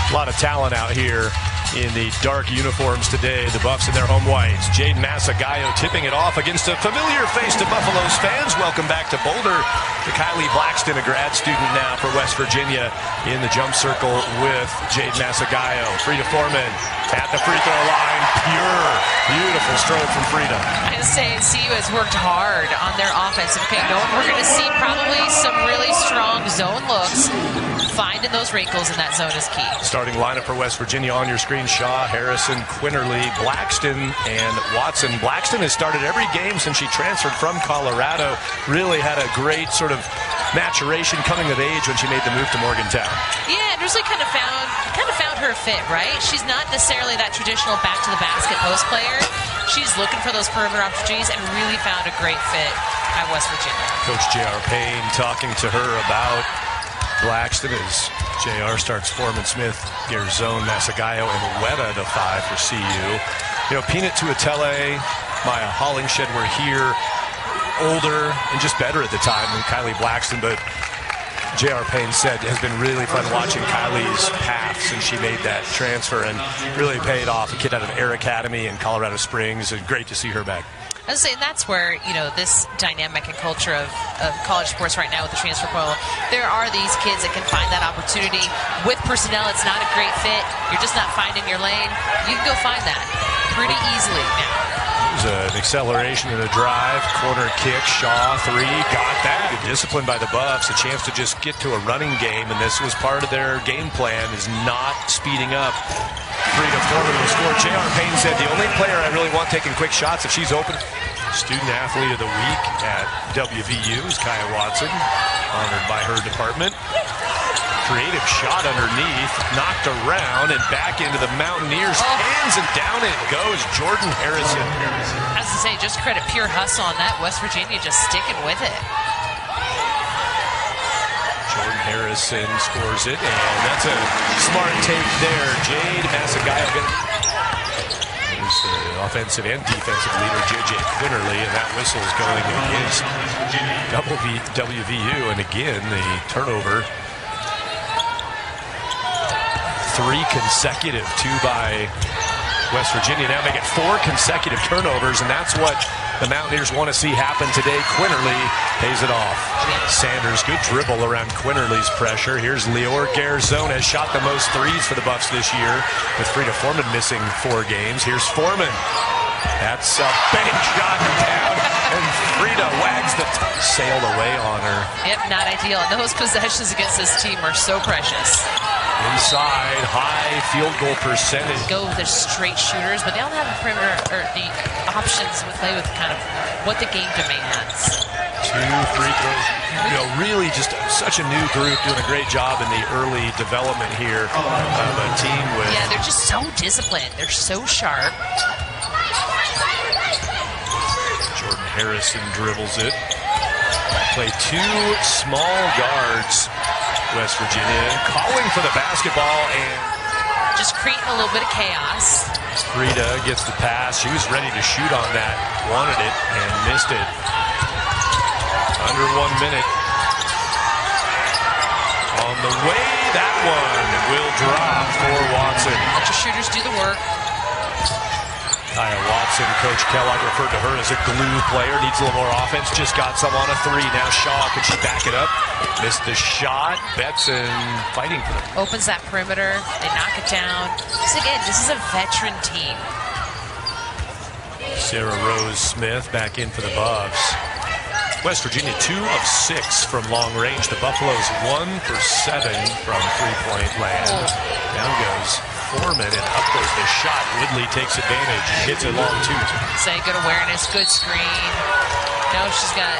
A lot of talent out here in the dark uniforms today. The Buffs in their home whites. Jade Masagayo tipping it off against a familiar face to Buffalo's fans. Welcome back to Boulder. To Kylie Blackston, a grad student now for West Virginia, in the jump circle with Jade Masagayo. Frida Foreman at the free throw line. Pure, beautiful stroke from Frida. I say CU has worked hard on their offensive pick. We're going to see probably some really strong zone looks. Finding those wrinkles in that zone is key. Starting lineup for West Virginia on your screen: Shaw, Harrison, Quinterly, Blackston, and Watson. Blackston has started every game since she transferred from Colorado. Really had a great sort of maturation, coming of age when she made the move to Morgantown. Yeah, and really kind of found her fit, right? She's not necessarily that traditional back to the basket post player. She's looking for those perimeter opportunities and really found a great fit at West Virginia. Coach JR Payne talking to her about Blackston as JR starts Foreman, Smith, Garzone, Masagayo, and Weta the 5 for CU. You know, Peanut Tuatele, Maya Hollingshed were here, older and just better at the time than Kylie Blackston, but JR Payne said it has been really fun watching Kylie's path since she made that transfer, and really paid off. A kid out of Air Academy in Colorado Springs, and great to see her back. I was saying that's where, you know, this dynamic and culture of college sports right now with the transfer portal, there are these kids that can find that opportunity with personnel. It's not a great fit. You're just not finding your lane. You can go find that pretty easily now. There's an acceleration in the drive, corner kick, Shaw, 3, got that. Good discipline by the Buffs, a chance to just get to a running game, and this was part of their game plan, is not speeding up. Frida Foreman will score. JR Payne said, the only player I really want taking quick shots if she's open. Student Athlete of the Week at WVU is Kaya Watson, honored by her department. Creative shot underneath, knocked around and back into the Mountaineers' hands, and down it goes Jordan Harrison. I was to say, just credit pure hustle on that. West Virginia just sticking with it. Jordan Harrison scores it, and that's a smart take there. Jade Masagayo. There's the offensive and defensive leader, J.J. Quinterly, and that whistle is going against WVU, and again, the turnover. 3 consecutive, 2 by West Virginia. Now make it 4 consecutive turnovers, and that's what the Mountaineers want to see happen today. Quinterly pays it off. Sanders, good dribble around Quinterly's pressure. Here's Lior Garzone, has shot the most threes for the Buffs this year, with Frida Foreman missing 4 games. Here's Foreman. That's a bank shot down, and Frida wags the sailed away on her. Yep, not ideal. And those possessions against this team are so precious. Inside, high field goal percentage. Go with the straight shooters, but they don't have the perimeter or the options to play with kind of what the game demands. 2 free throws. You know, really just such a new group doing a great job in the early development here of a team with... Yeah, they're just so disciplined. They're so sharp. Jordan Harrison dribbles it. Play 2 small guards. West Virginia calling for the basketball and just creating a little bit of chaos. Frida gets the pass. She was ready to shoot on that, wanted it, and missed it. Under 1 minute. On the way, that one will drop for Watson. Let your shooters do the work. Kaya Watson, Coach Kellogg referred to her as a glue player. Needs a little more offense. Just got some on a 3. Now Shaw, can she back it up? Missed the shot. Betson fighting for it. Opens that perimeter. They knock it down. This is a veteran team. Sarah Rose Smith back in for the Buffs. West Virginia 2 of 6 from long range. The Buffaloes 1 for 7 from three-point land. Down goes Foreman, and up goes the shot. Woodley takes advantage and hits it long, too. Say good awareness, good screen. Now she's got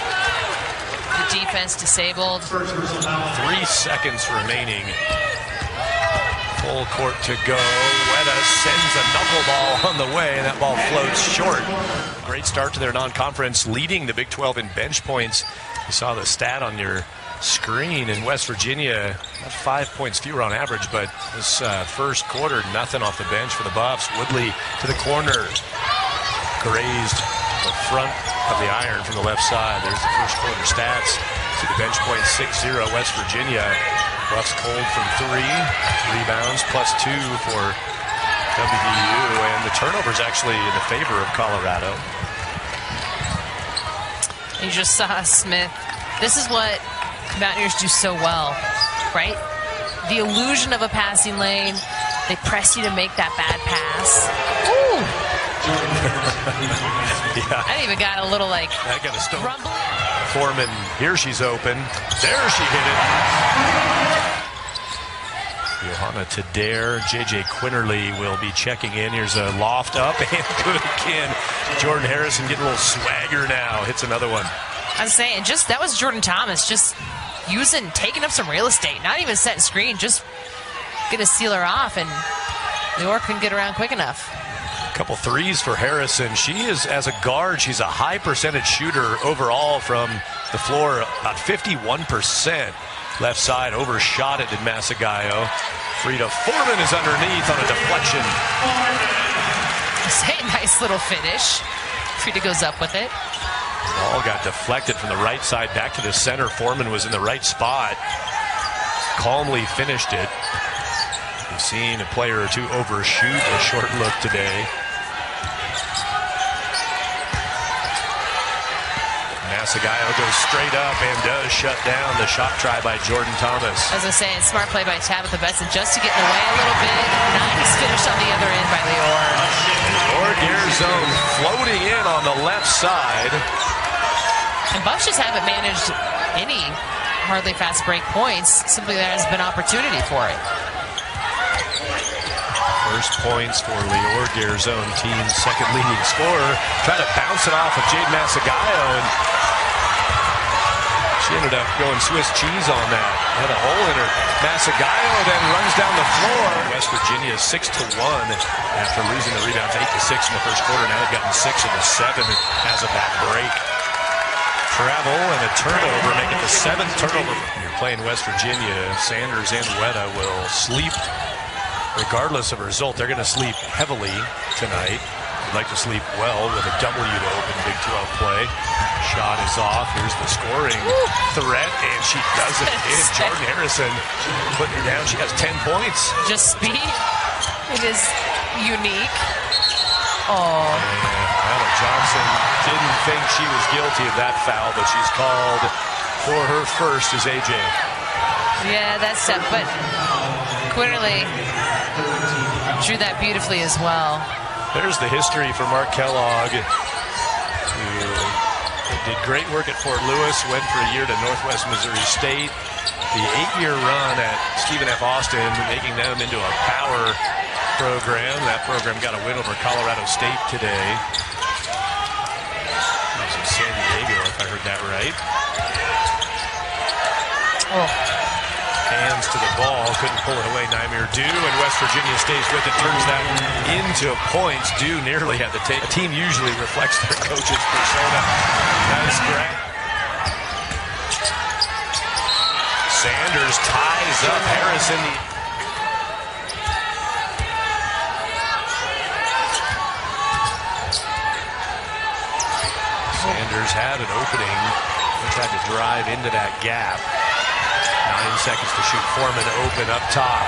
the defense disabled. 3 seconds remaining. Full court to go. Weta sends a knuckleball on the way, and that ball floats short. Great start to their non-conference, leading the Big 12 in bench points. You saw the stat on your screen in West Virginia, 5 points fewer on average, but this first quarter, nothing off the bench for the Buffs. Woodley to the corner, grazed the front of the iron from the left side. There's the first quarter stats. See the bench points, 6-0 West Virginia. Buffs cold from 3. Rebounds +2 for WVU. And the turnover's actually in the favor of Colorado. You just saw Smith. This is what Mountaineers do so well, right? The illusion of a passing lane. They press you to make that bad pass. Ooh. Yeah. I even got a little like I got a stone. rumble. Foreman, here she's open. There she hit it. Johanna Tadair, JJ Quinterly will be checking in. Here's a loft up and good again. Jordan Harrison getting a little swagger now. Hits another one. I was saying, that was Jordan Thomas just taking up some real estate. Not even setting screen, just going to seal her off, and New York couldn't get around quick enough. Couple threes for Harrison. She is, as a guard, she's a high percentage shooter overall from the floor, about 51%. Left side, overshot it in Masagayo. Frida Foreman is underneath on a deflection. Say, nice little finish. Frida goes up with it. Ball got deflected from the right side back to the center. Foreman was in the right spot. Calmly finished it. We've seen a player or two overshoot a short look today. Masagayo goes straight up and does shut down the shot try by Jordan Thomas. As I say, smart play by Tabitha Benson just to get in the way a little bit. Nice finish on the other end by Leor. Zone floating in on the left side. And Buffs just haven't managed any hardly fast break points. Simply there has been opportunity for it. First points for Leor Garzone, team's second leading scorer. Try to bounce it off of Jade Masagayo, and she ended up going Swiss cheese on that. Had a hole in her. Masagayo then runs down the floor. West Virginia 6-1 after losing the rebounds 8-6 in the first quarter. Now they've gotten 6 of the 7 as of that break. Travel and a turnover make it the 7th turnover. You're playing West Virginia. Sanders and Weta will sleep. Regardless of result, they're going to sleep heavily tonight. They'd like to sleep well with a W to open Big 12 play. Shot is off. Here's the scoring threat, and she does it in. Jordan Harrison putting her down. She has 10 points. Just speed. It is unique. Oh. And Anna Johnson didn't think she was guilty of that foul, but she's called for her first as AJ. Yeah, that's tough, but Quinterly drew that beautifully as well. There's the history for Mark Kellogg, who did great work at Fort Lewis, went for a year to Northwest Missouri State. The 8-year run at Stephen F. Austin, making them into a power program. That program got a win over Colorado State today. It was in San Diego, if I heard that right. Oh. Hands to the ball, couldn't pull it away. Naimir Dew, and West Virginia stays with it, turns that into points. Dew nearly had the take. A team usually reflects their coach's persona. Nice grab. Sanders ties up Harrison. Sanders had an opening. He tried to drive into that gap. 9 seconds to shoot. Foreman open up top.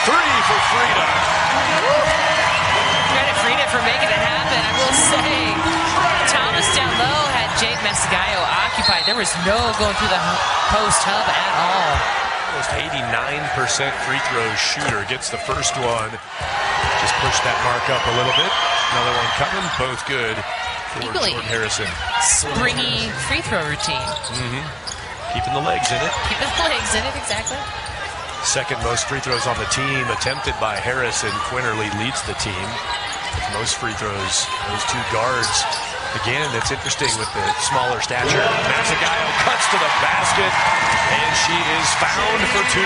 3 for Frida. Credit Frida for making it happen. I will say, Thomas down low had Jade Masagayo occupied. There was no going through the post hub at all. Almost 89% free throw shooter. Gets the first one. Just pushed that mark up a little bit. Another one coming. Both good for Equally Jordan Harrison. Springy free throw routine. Keeping the legs in it. Keeping the legs in it, exactly. Second most free throws on the team attempted by Harrison. Quinterly leads the team with most free throws. Those two guards. Again, it's interesting with the smaller stature. Masagayo cuts to the basket, and she is found for 2.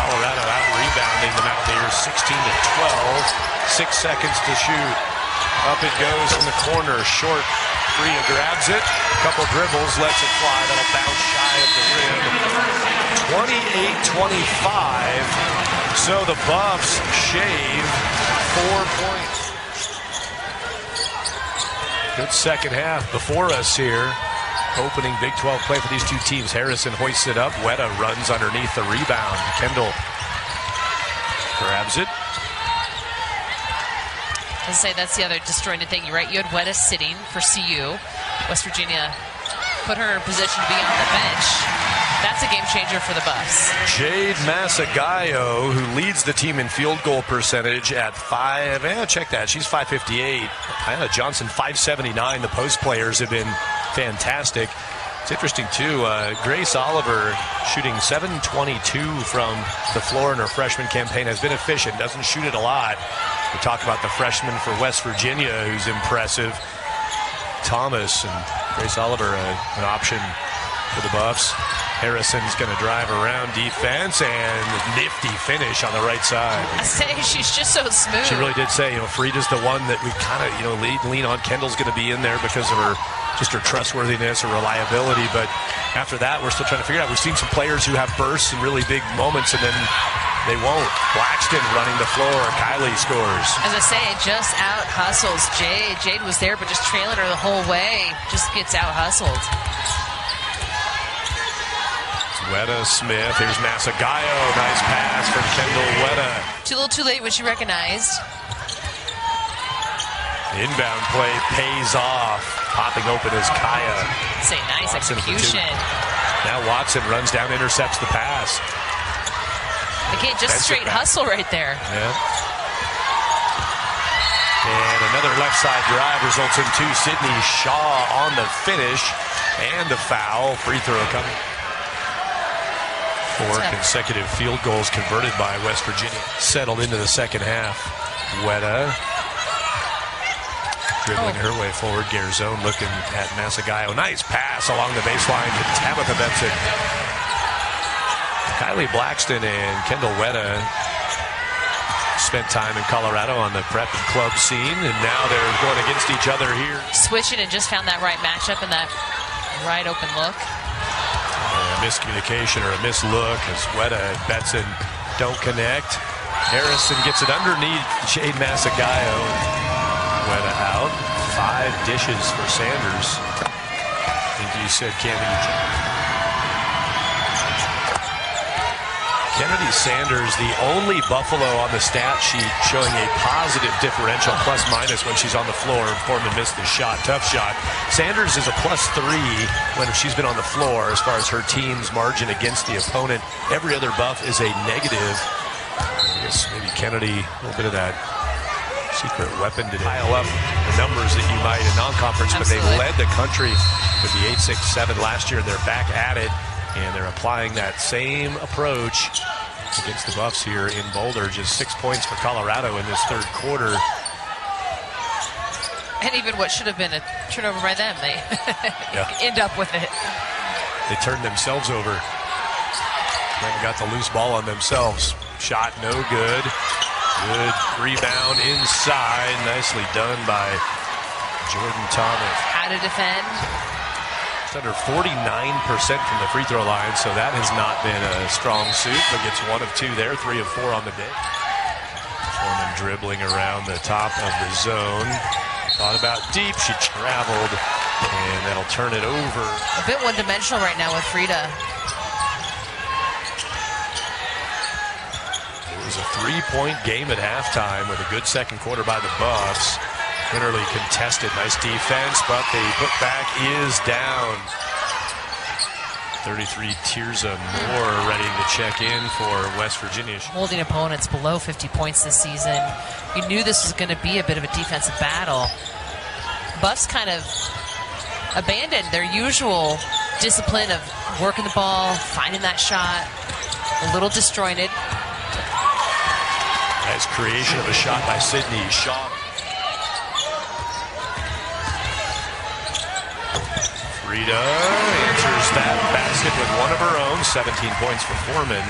Colorado out rebounding the Mountaineers 16-12. 6 seconds to shoot. Up it goes from the corner. Short. Frida grabs it. Couple dribbles. Lets it fly. That'll bounce shy of the rim. 28-25. So the Buffs shave 4 points. Good second half before us here. opening Big 12 play for these two teams. Harrison hoists it up. Weta runs underneath the rebound. Kendall grabs it. I'll say that's the other disjointed thing. You're right. You had Weta sitting for CU. West Virginia put her in a position to be on the bench. That's a game changer for the Buffs. Jade Masagayo, who leads the team in field goal percentage at check that. She's 558. Anna Johnson, 579. The post players have been fantastic. It's interesting, too. Grace Oliver shooting 722 from the floor in her freshman campaign, has been efficient, doesn't shoot it a lot. We talk about the freshman for West Virginia, who's impressive. Thomas and Grace Oliver, an option for the Buffs. Harrison's going to drive around defense and nifty finish on the right side. I say she's just so smooth. She really did say, Frida's the one that we kind of, lean on. Kendall's going to be in there because of her trustworthiness or reliability. But after that, we're still trying to figure out. We've seen some players who have bursts and really big moments, and then they won't. Blackston running the floor. Kylie scores. As I say, just out hustles Jade. Jade was there, but just trailing her the whole way. Just gets out hustled. Weta Smith. Here's Masagayo. Nice pass from Kendall Weta. Too little too late when she recognized. Inbound play pays off. Popping open is Kaya. Say nice Watson execution. Now Watson runs down, intercepts the pass. Again, just straight hustle right there. Yeah. And another left side drive results in two. Sydney Shaw on the finish and the foul. Free throw coming. 4 consecutive field goals converted by West Virginia. Settled into the second half. Weta dribbling her way forward. Garzone looking at Masagayo. Nice pass along the baseline to Tabitha Benson. Kylie Blackston and Kendall Weta spent time in Colorado on the prep and club scene, and now they're going against each other here. Switching and just found that right matchup and that right open look. A miscommunication or a mislook as Weta and Benson don't connect. Harrison gets it underneath Jade Masagayo. Weta out. 5 dishes for Sanders. I think you said Kennedy Sanders, the only Buffalo on the stat sheet showing a positive differential, plus minus when she's on the floor. Foreman missed the shot, tough shot. Sanders is a +3 when she's been on the floor as far as her team's margin against the opponent. Every other Buff is a negative. I guess maybe Kennedy, a little bit of that secret weapon to pile up the numbers that you might in non-conference, but they've led the country with the 8-6-7 last year, and they're back at it. And they're applying that same approach against the Buffs here in Boulder. Just 6 points for Colorado in this third quarter. And even what should have been a turnover by them, they end up with it. They turned themselves over. Then got the loose ball on themselves. Shot no good. Good rebound inside. Nicely done by Jordan Thomas. How to defend. Under 49% from the free throw line, so that has not been a strong suit, but gets 1 of 2 there, 3 of 4 on the day. Foreman dribbling around the top of the zone. Thought about deep, she traveled, and that'll turn it over. A bit one-dimensional right now with Frida. It was a 3-point game at halftime with a good second quarter by the Buffs. Winterly contested, nice defense, but the putback is down. 33 Tirza Moore ready to check in for West Virginia. Holding opponents below 50 points this season. You knew this was going to be a bit of a defensive battle. Buffs kind of abandoned their usual discipline of working the ball, finding that shot, a little disjointed. Nice creation of a shot by Sydney Shaw. Frida answers that basket with 1 of her own. 17 points for Foreman.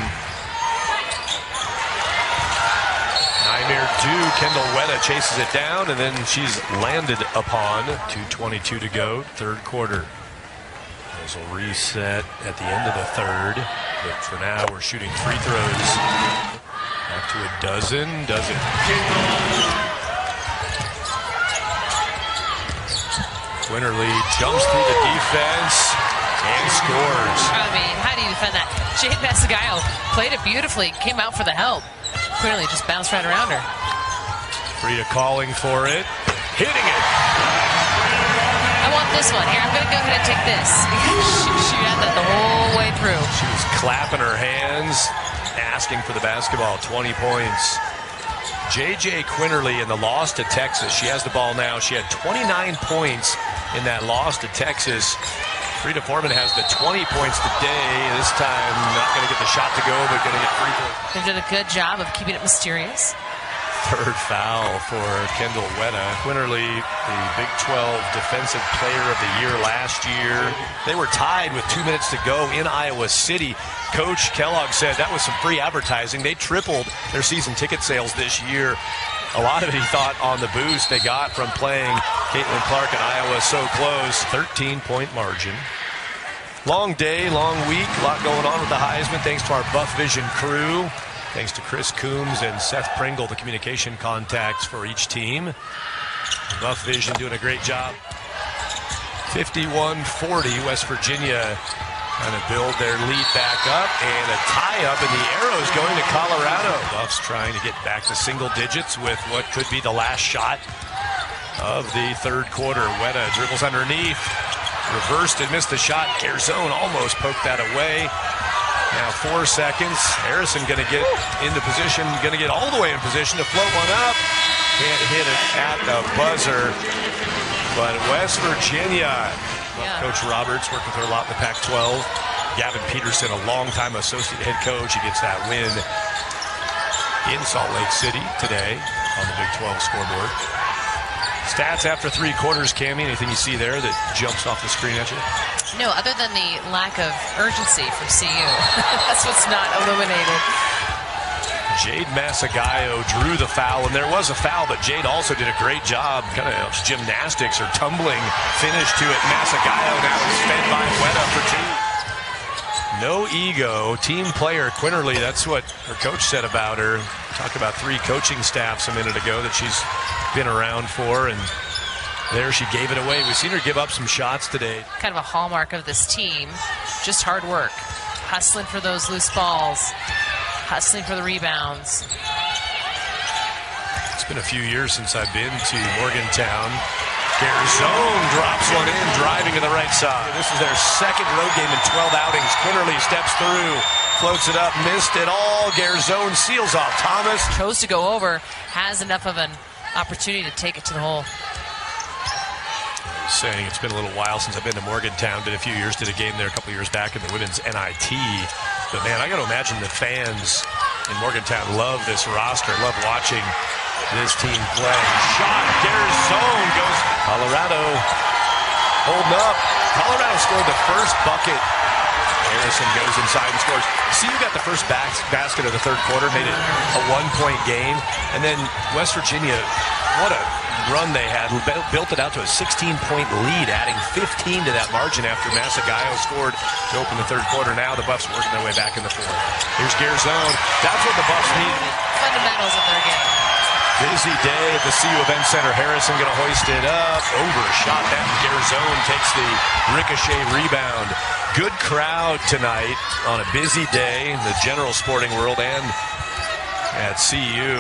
Nymere Dew, Kendall Weta chases it down, and then she's landed upon. 2:22 to go, third quarter. Those will reset at the end of the third. But for now, we're shooting free throws. Back to a dozen. Quinterly jumps through the defense and scores. I mean, how do you defend that? Jade Masagayo played it beautifully, came out for the help. Quinterly just bounced right around her. Frida calling for it, hitting it. I want this one. Here, I'm going to go ahead and take this. She had that the whole way through. She was clapping her hands, asking for the basketball. 20 points. J.J. Quinterly in the loss to Texas. She has the ball now. She had 29 points in that loss to Texas. Frida Foreman has the 20 points today. This time, not going to get the shot to go, but going to get free throw. They've done a good job of keeping it mysterious. Third foul for Kendall Wetta. Quinterly, the Big 12 Defensive Player of the Year last year. They were tied with 2 minutes to go in Iowa City. Coach Kellogg said that was some free advertising. They tripled their season ticket sales this year. A lot of it, he thought, on the boost they got from playing Caitlin Clark in Iowa so close. 13-point margin. Long day, long week. A lot going on with the Heisman. Thanks to our Buff Vision crew. Thanks to Chris Coombs and Seth Pringle, the communication contacts for each team. Buff Vision doing a great job. 51-40, West Virginia trying to build their lead back up, and a tie-up, and the arrow's going to Colorado. Buffs trying to get back to single digits with what could be the last shot of the third quarter. Wetta dribbles underneath, reversed and missed the shot. Garzone almost poked that away. Now 4 seconds. Harrison going to get into position, going to get all the way in position to float one up. Can't hit it at the buzzer. But West Virginia, Coach Roberts worked with her a lot in the Pac-12. Gavin Peterson, a longtime associate head coach. He gets that win in Salt Lake City today on the Big 12 scoreboard. Stats after 3 quarters, Cammie. Anything you see there that jumps off the screen at you? No, other than the lack of urgency from CU. That's what's not illuminated. Jade Masagayo drew the foul, and there was a foul, but Jade also did a great job, kind of gymnastics or tumbling finish to it. Masagayo now is fed by Wetta for 2. No ego, team player. Quinterly, that's what her coach said about her. Talked about 3 coaching staffs a minute ago that she's been around for, and there she gave it away. We've seen her give up some shots today. Kind of a hallmark of this team, just hard work. Hustling for those loose balls, hustling for the rebounds. It's been a few years since I've been to Morgantown. Garzone drops one in, driving to the right side. This is their second road game in 12 outings. Quinterly steps through, floats it up, missed it all. Garzone seals off Thomas. Chose to go over, has enough of an opportunity to take it to the hole. Saying it's been a little while since I've been to Morgantown. Been a few years, did a game there a couple years back in the women's NIT. But man, I got to imagine the fans in Morgantown love this roster, love watching this team play. Shot, Garzone goes. Colorado holding up. Colorado scored the first bucket. Harrison goes inside and scores. See, you got the first basket of the third quarter, made it a 1-point game. And then West Virginia, what a run they had, built it out to a 16-point lead, adding 15 to that margin after Masagayo scored to open the third quarter. Now the Buffs working their way back in the fourth. Here's Garzone. That's what the Buffs need. Fundamentals of their game. Busy day at the CU Event Center. Harrison going to hoist it up. Overshot that. Garzone takes the ricochet rebound. Good crowd tonight on a busy day in the general sporting world and at CU.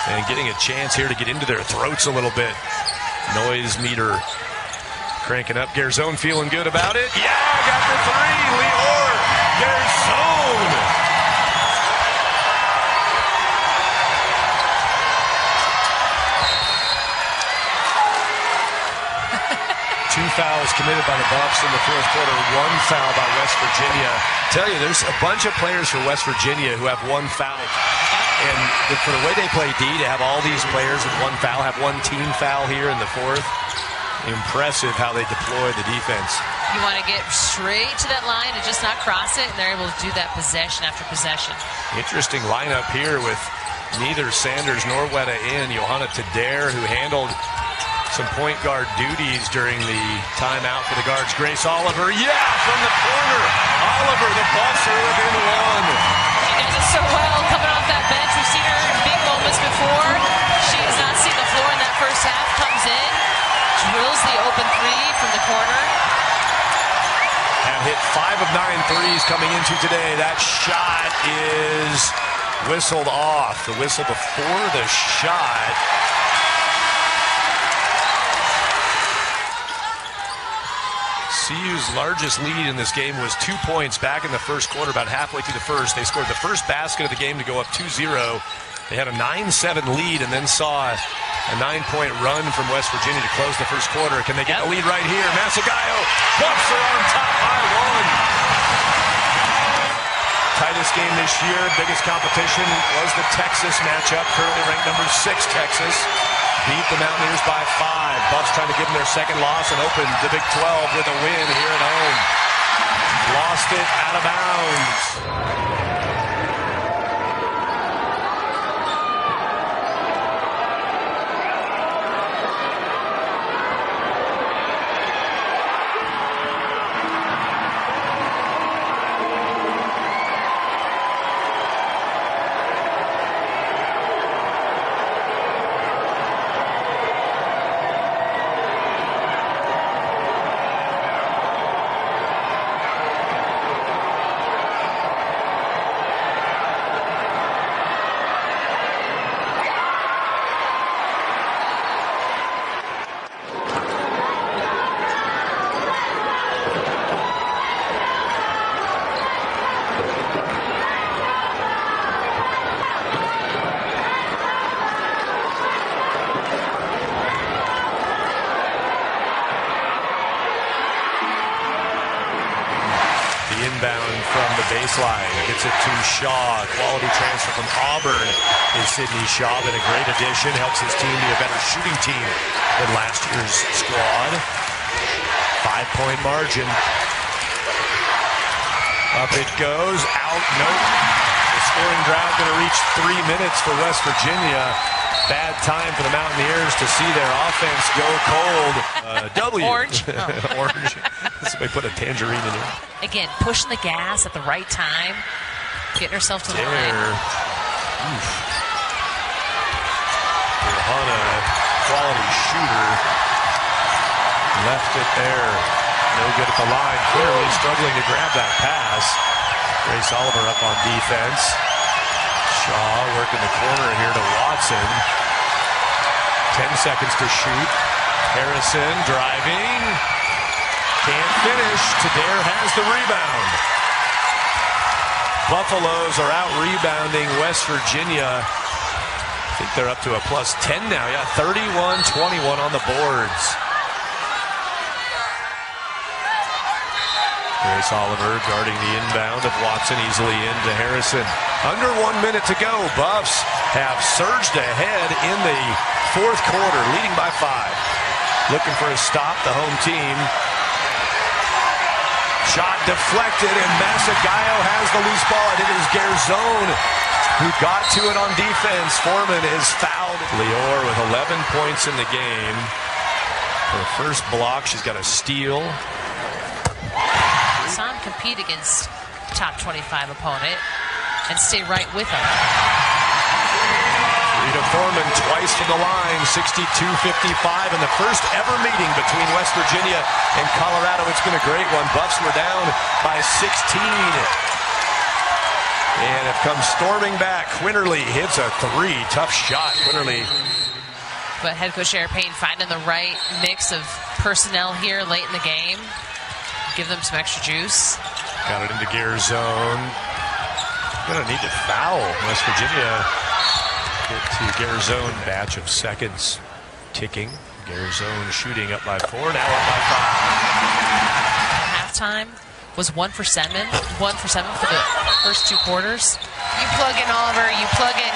And getting a chance here to get into their throats a little bit. Noise meter cranking up. Garzone feeling good about it. Yeah, got the 3. Lior Garzone. 2 fouls committed by the Buffs in the fourth quarter. 1 foul by West Virginia. Tell you, there's a bunch of players for West Virginia who have 1 foul. And for the way they play D, to have all these players with 1 foul, have 1 team foul here in the fourth. Impressive how they deploy the defense. You want to get straight to that line and just not cross it, and they're able to do that possession after possession. Interesting lineup here with neither Sanders nor Wetta in. Johanna Tadare, who handled some point guard duties during the timeout for the guards. Grace Oliver, from the corner. Oliver, the Buffs are within 1. She does it so well coming off that bench. We've seen her in big moments before. She has not seen the floor in that first half. Comes in, drills the open 3 from the 9 threes coming into today. That shot is whistled off. The whistle before the shot. CU's largest lead in this game was 2 points back in the first quarter, about halfway through the first. They scored the first basket of the game to go up 2-0. They had a 9-7 lead and then saw a 9-point run from West Virginia to close the first quarter. Can they get the lead right here? Masagayo, Buffs are on top by 1. Tightest game this year, biggest competition was the Texas matchup. Currently ranked number 6 Texas. Beat the Mountaineers by 5. Buffs trying to give them their second loss and open the Big 12 with a win here at home. Lost it out of bounds. Inbound from the baseline. Gets it to Shaw. Quality transfer from Auburn is Sidney Shaw. Been a great addition. Helps his team be a better shooting team than last year's squad. 5-point margin. Up it goes. Out. Nope. The scoring drought going to reach 3 minutes for West Virginia. Bad time for the Mountaineers to see their offense go cold. W. Orange. Orange. Somebody put a tangerine in here. Again, pushing the gas at the right time. Getting herself to the line. Johanna, quality shooter. Left it there. No good at the line. Clearly struggling to grab that pass. Grace Oliver up on defense. Shaw working the corner here to Watson. 10 seconds to shoot. Harrison driving. Can't finish. Tadair has the rebound. Buffaloes are out rebounding West Virginia. I think they're up to a plus 10 now. Yeah, 31-21 on the boards. Grace Oliver guarding the inbound of Watson easily into Harrison. Under 1 minute to go. Buffs have surged ahead in the fourth quarter, leading by 5. Looking for a stop, the home team. Shot deflected, and Masagayo has the loose ball. It is Garzone who got to it on defense. Foreman is fouled. Lior with 11 points in the game. For the first block, she's got a steal. We saw him compete against top 25 opponent and stay right with him. Rita Foreman twice from the line, 62-55 in the first ever meeting between West Virginia and Colorado. It's been a great one. Buffs were down by 16. And have come storming back. Quinterly hits a 3. Tough shot, Quinterly. But head coach JR Payne finding the right mix of personnel here late in the game. Give them some extra juice. Got it into Garzone. Gonna need to foul West Virginia. Get to Garzone, batch of seconds ticking. Garzone shooting up by 4, now up by 5. Halftime was 1 for 7. 1 for 7 for the first 2 quarters. You plug in Oliver, you plug in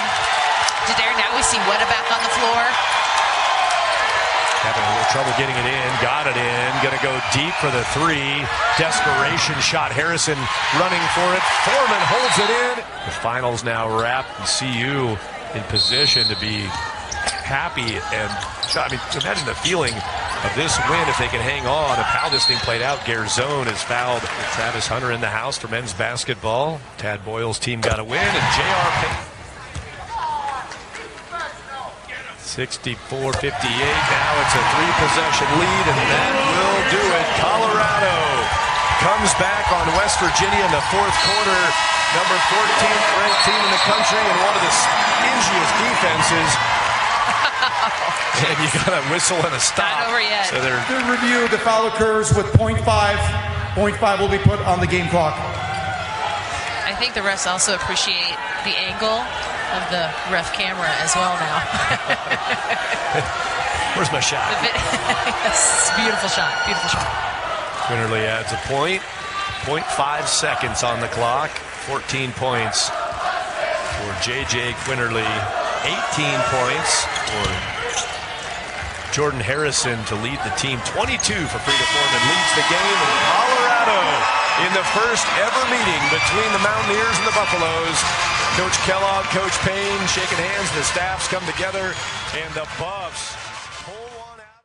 Tadair. Now we see Weta back on the floor. Having a little trouble getting it in. Got it in. Going to go deep for the 3. Desperation shot. Harrison running for it. Foreman holds it in. The finals now wrapped, and CU in position to be happy. And I mean, imagine the feeling of this win if they can hang on, of how this thing played out. Garzone is fouled. Travis Hunter in the house for men's basketball. Tad Boyle's team got a win, and JR Payne. 64-58. Now it's a 3-possession lead, and that will do it. Colorado comes back on West Virginia in the fourth quarter. Number 14th ranked team in the country and one of the stingiest defenses. And you got a whistle and a stop. Not over yet. So they're Good review. The foul occurs with 0.5. 0.5 will be put on the game clock. I think the refs also appreciate the angle of the ref camera as well now. Where's my shot? Yes, beautiful shot. Beautiful shot. Quinterly adds a point. 0.5 seconds on the clock. 14 points for J.J. Quinterly. 18 points for Jordan Harrison to lead the team. 22 for Frida Foreman leads the game in Colorado in the first ever meeting between the Mountaineers and the Buffaloes. Coach Kellogg, Coach Payne shaking hands. The staffs come together, and the Buffs